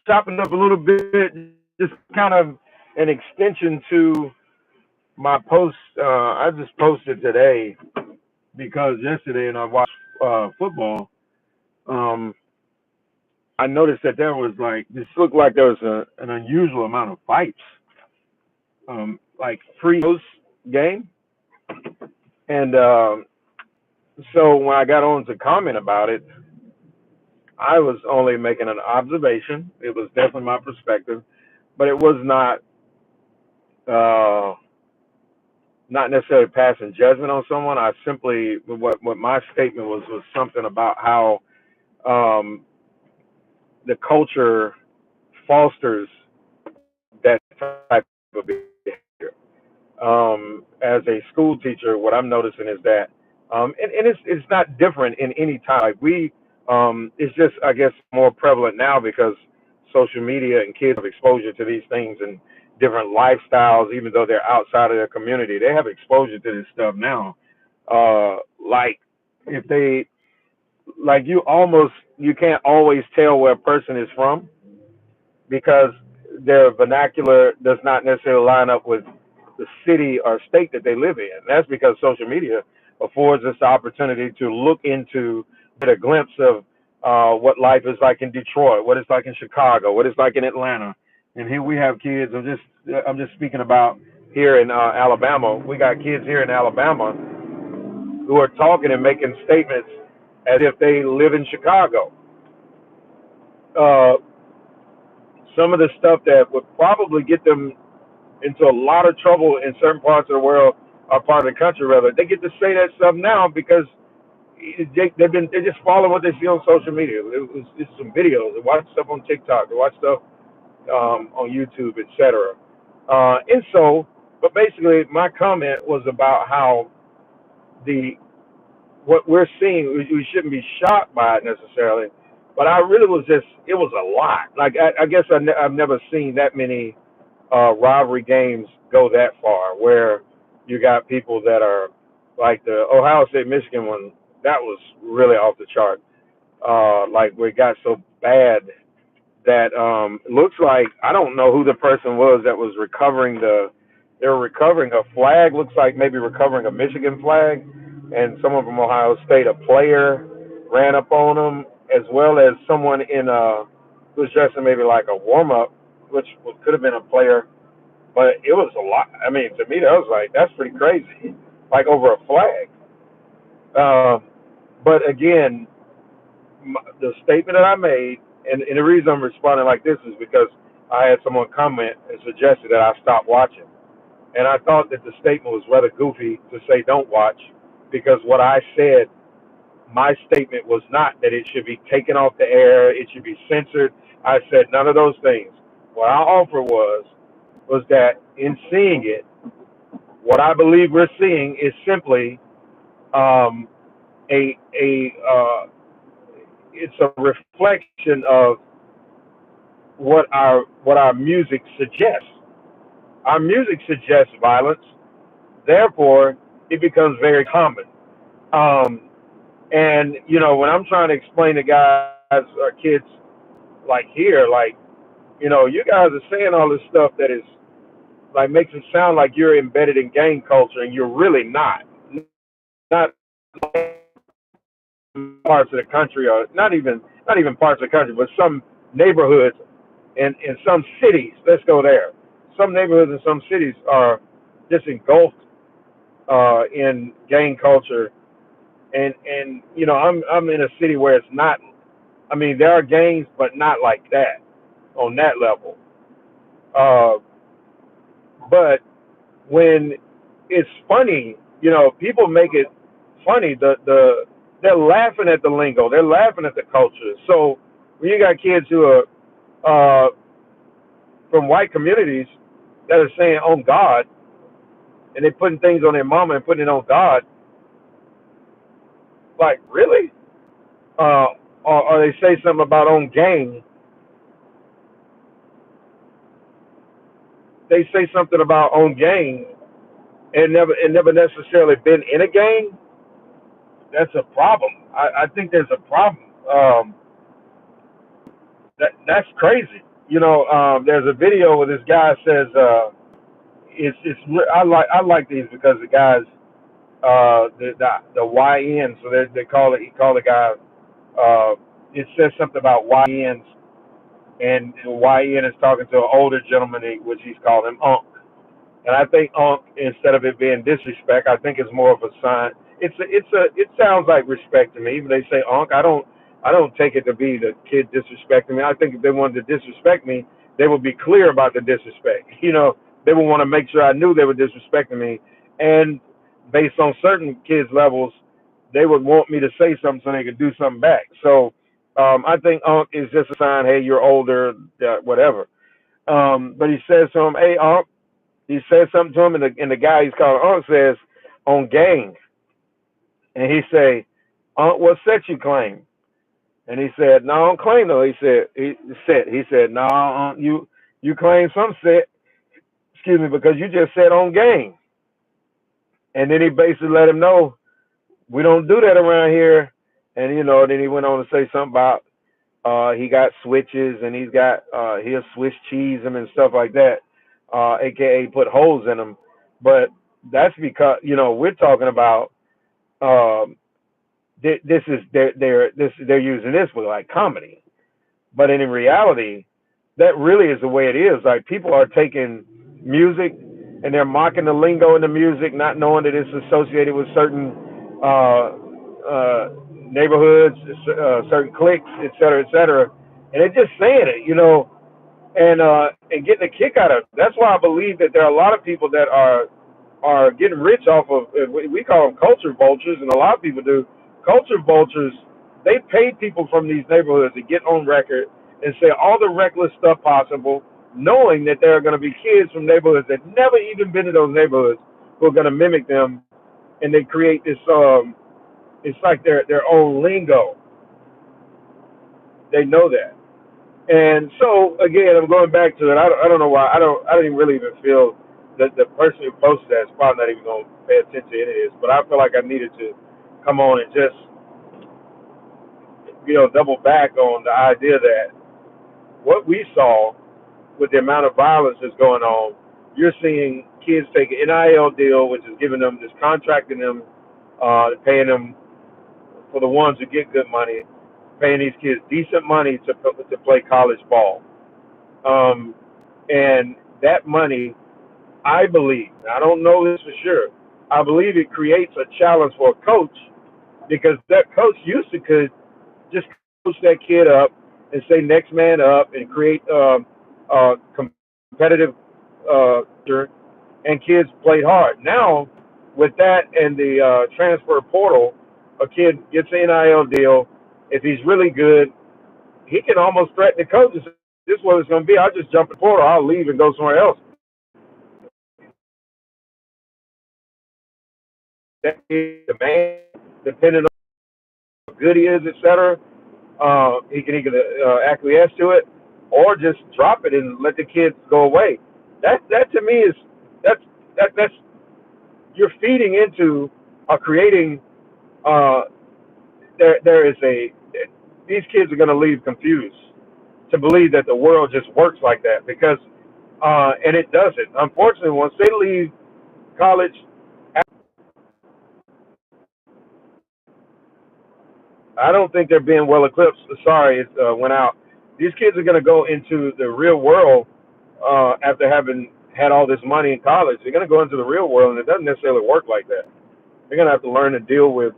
chopping up a little bit, just kind of an extension to my post. I just posted today because yesterday, and I watched football. Um, I noticed that there was like this looked like there was an unusual amount of fights, like pre post game, and so when I got on to comment about it, I was only making an observation. It was definitely my perspective, but it was uh, not necessarily passing judgment on someone. I simply what my statement was something about how um, the culture fosters that type of behavior. As a school teacher, what I'm noticing is that, and it's not different in any time. Like it's just I guess more prevalent now because social media and kids have exposure to these things and different lifestyles. Even though they're outside of their community, they have exposure to this stuff now. Like if they like you can't always tell where a person is from because their vernacular does not necessarily line up with the city or state that they live in. That's because social media affords us the opportunity to look into, get a glimpse of what life is like in Detroit, what it's like in Chicago, what it's like in Atlanta. And here we have kids. I'm just speaking about here in Alabama. We got kids here in Alabama who are talking and making statements as if they live in Chicago. Uh, some of the stuff that would probably get them into a lot of trouble in certain parts of the world or part of the country rather. They get to say that stuff now because they just follow what they see on social media. It's some videos. They watch stuff on TikTok. They watch stuff on YouTube, etc. And so, but basically, my comment was about how the what we're seeing, we shouldn't be shocked by it necessarily, but I really was just, it was a lot. Like I guess I've never seen that many rivalry games go that far, where you got people that are like the Ohio State Michigan one. That was really off the chart. Like where it got so bad that it looks like I don't know who the person was that was recovering they were recovering a flag. Looks like maybe recovering a Michigan flag, and someone from Ohio State, a player, ran up on them, as well as someone in who was dressing maybe like a warm up, which could have been a player, but it was a lot. I mean, to me, that was like, that's pretty crazy, like over a flag. Um, but again, the statement that I made, and the reason I'm responding like this is because I had someone comment and suggested that I stop watching. And I thought that the statement was rather goofy to say don't watch, because what I said, my statement was not that it should be taken off the air, it should be censored. I said none of those things. What I offered was that in seeing it, what I believe we're seeing is simply um, a it's a reflection of what our music suggests. Our music suggests violence, therefore it becomes very common. Um, and when I'm trying to explain to guys or kids like here, like you guys are saying all this stuff that is like makes it sound like you're embedded in gang culture, and you're really not. Not parts of the country, or not even parts of the country, but some neighborhoods and some cities. Let's go there. Some neighborhoods and some cities are just engulfed in gang culture, and I'm in a city where it's not. I mean, there are gangs, but not like that on that level. Uh, but when it's funny, people make it funny. They're laughing at the lingo. They're laughing at the culture. So when you got kids who are from white communities that are saying "on God," and they putting things on their mama and putting it on God, like really? Or they say something about "on gang." They say something about "on gang" and never necessarily been in a gang. That's a problem. I think there's a problem. that's crazy. There's a video where this guy says, I like these because the guys, the YN, so they call it, he called the guy, uh, it says something about YNs, and YN is talking to an older gentleman, which he's called him Unc. And I think Unc, instead of it being disrespect, I think it's more of a sign. It sounds like respect to me. Even they say Unc, I don't take it to be the kid disrespecting me. I think if they wanted to disrespect me, they would be clear about the disrespect. They would want to make sure I knew they were disrespecting me, and based on certain kids' levels, they would want me to say something so they could do something back. So I think Unc is just a sign. Hey, you're older, whatever. But he says to him, "Hey, Unc." He says something to him, and the guy he's calling Unc says, "On gang," and he say, "Unc, what set you claim?" And he said, "No, I don't claim though." He said, "No, you claim some set, excuse me, because you just said on gang." And then he basically let him know we don't do that around here. And then he went on to say something about he got switches and he'll Swiss cheese them and stuff like that, aka put holes in them. But that's because we're talking about um, this is they're using this for like comedy, but in reality, that really is the way it is. Like people are taking music and they're mocking the lingo in the music, not knowing that it's associated with certain neighborhoods, certain cliques, et cetera, and they're just saying it, and getting a kick out of it. That's why I believe that there are a lot of people that are getting rich off of we call them culture vultures, and a lot of people do. Culture vultures, they pay people from these neighborhoods to get on record and say all the reckless stuff possible, knowing that there are going to be kids from neighborhoods that never even been to those neighborhoods who are going to mimic them, and they create this. It's like their own lingo. They know that. And so again, I'm going back to it. I don't know why. I didn't really even feel that the person who posted that is probably not even going to pay attention to any of this. But I feel like I needed to come on and just double back on the idea that what we saw with the amount of violence that's going on, you're seeing kids take an NIL deal, which is giving them, just contracting them, paying them for the ones who get good money, paying these kids decent money to play college ball. Um, and that money, I believe, I don't know this for sure, I believe it creates a challenge for a coach because that coach used to could just coach that kid up and say next man up and create competitive and kids played hard. Now, with that and the transfer portal, a kid gets an NIL deal. If he's really good, he can almost threaten the coach and say, this is what it's going to be. I'll just jump the portal. I'll leave and go somewhere else. That is the man, depending on how good he is, etc. He can either acquiesce to it or just drop it and let the kids go away. That to me is that's that's you're feeding into creating. Uh, there is a these kids are going to leave confused to believe that the world just works like that because and it doesn't. Unfortunately, once they leave college, I don't think they're being well equipped. Sorry, it went out. These kids are going to go into the real world after having had all this money in college. They're going to go into the real world, and it doesn't necessarily work like that. They're going to have to learn to deal with.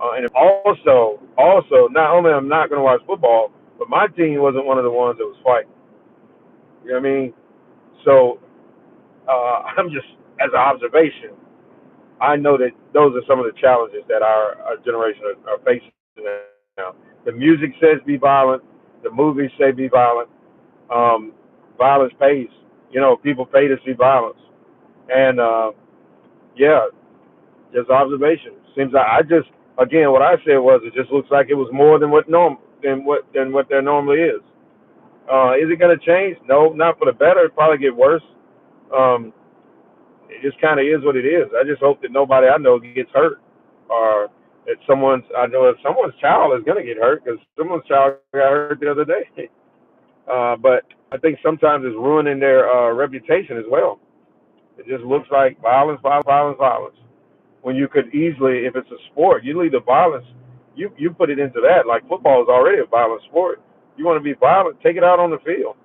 And also, not only I'm not going to watch football, but my team wasn't one of the ones that was fighting. You know what I mean? So I'm just as an observation. I know that those are some of the challenges that our generation are facing now. The music says be violent. The movies say be violent. Um, Violence pays. People pay to see violence. And yeah, just observation. Seems like again what I said was it just looks like it was more than what there normally is. Is it going to change? No, not for the better. It'll probably get worse. Um, it just kind of is what it is. I just hope that nobody I know gets hurt, or that someone's child is going to get hurt because someone's child got hurt the other day. But I think sometimes it's ruining their reputation as well. It just looks like violence, violence, violence, violence. When you could easily, if it's a sport, you leave the violence, you put it into that. Like football is already a violent sport. You want to be violent, take it out on the field,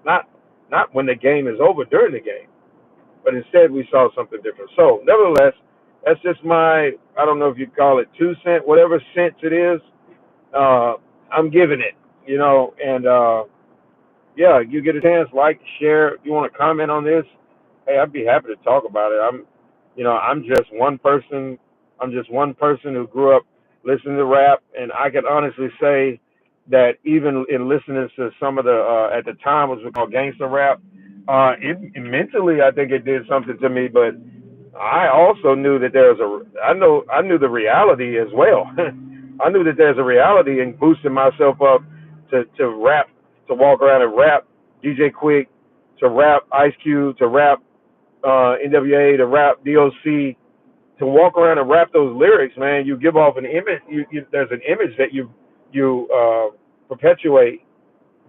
not not when the game is over, during the game. But instead, we saw something different. So, nevertheless, that's just my, I don't know if you call it 2 cent, whatever cents it is. Uh, I'm giving it, and yeah, you get a chance, like, share. If you want to comment on this, hey, I'd be happy to talk about it. I'm just one person. I'm just one person who grew up listening to rap, and I can honestly say that even in listening to some of the at the time was called gangster rap, it mentally I think it did something to me, but I also knew that I knew the reality as well. I knew that there's a reality in boosting myself up to rap, to walk around and rap DJ Quick, to rap Ice Cube, to rap NWA, to rap DOC, to walk around and rap those lyrics, man. You give off an image. There's an image that you perpetuate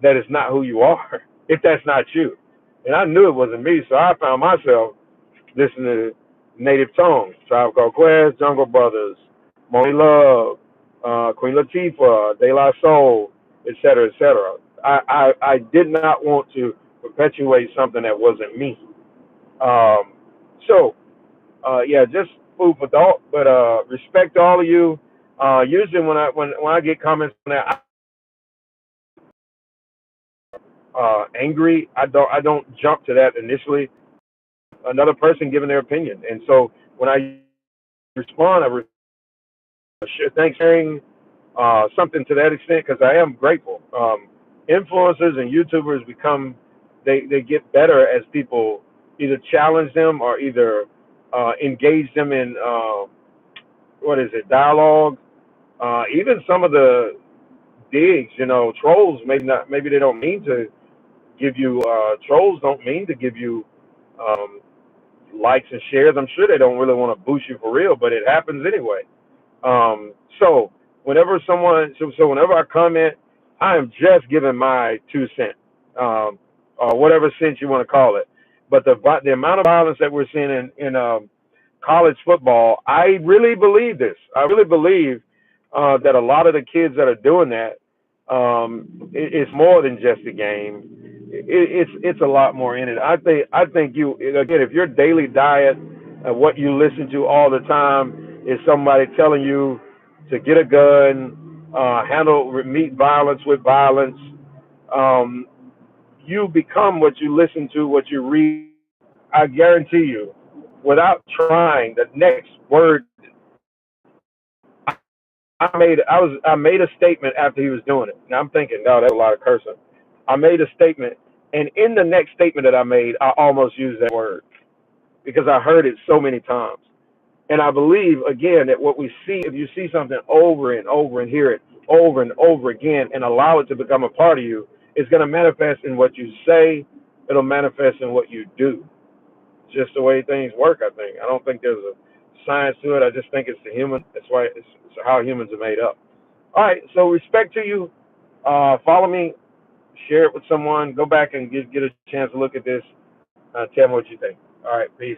that is not who you are if that's not you. And I knew it wasn't me, so I found myself listening to Native Tongue, Tribe Called Quest, Jungle Brothers, Monie Love, Queen Latifah, De La Soul, et cetera, et cetera. I did not want to perpetuate something that wasn't me. Um, so, yeah, just food for thought, but respect to all of you. Usually when I get comments on that, angry, I don't jump to that initially. Another person giving their opinion, and so when I respond, thanks for sharing something to that extent because I am grateful. Influencers and YouTubers they get better as people either challenge them or either engage them in what is it, dialogue. Even some of the digs, trolls maybe they don't mean to give you trolls don't mean to give you um, likes and shares. I'm sure they don't really want to boost you for real, but it happens anyway. So whenever I comment, I am just giving my 2 cents, or whatever cents you want to call it. But the amount of violence that we're seeing in college football, I really believe this. I really believe that a lot of the kids that are doing that, it's more than just a game. It's a lot more in it. I think you again, if your daily diet and what you listen to all the time is somebody telling you to get a gun, meet violence with violence, um, you become what you listen to, what you read. I guarantee you, without trying, the next word I made a statement after he was doing it. Now I'm thinking, no, that's a lot of cursing. I made a statement, and in the next statement that I made, I almost used that word because I heard it so many times. And I believe again that what we see, if you see something over and over and hear it over and over again and allow it to become a part of you, it's going to manifest in what you say. It'll manifest in what you do. It's just the way things work. I think. I don't think there's a science to it. I just think it's the human. That's why it's how humans are made up. All right. So respect to you. Follow me. Share it with someone. Go back and get a chance to look at this. Tell me what you think. All right. Peace.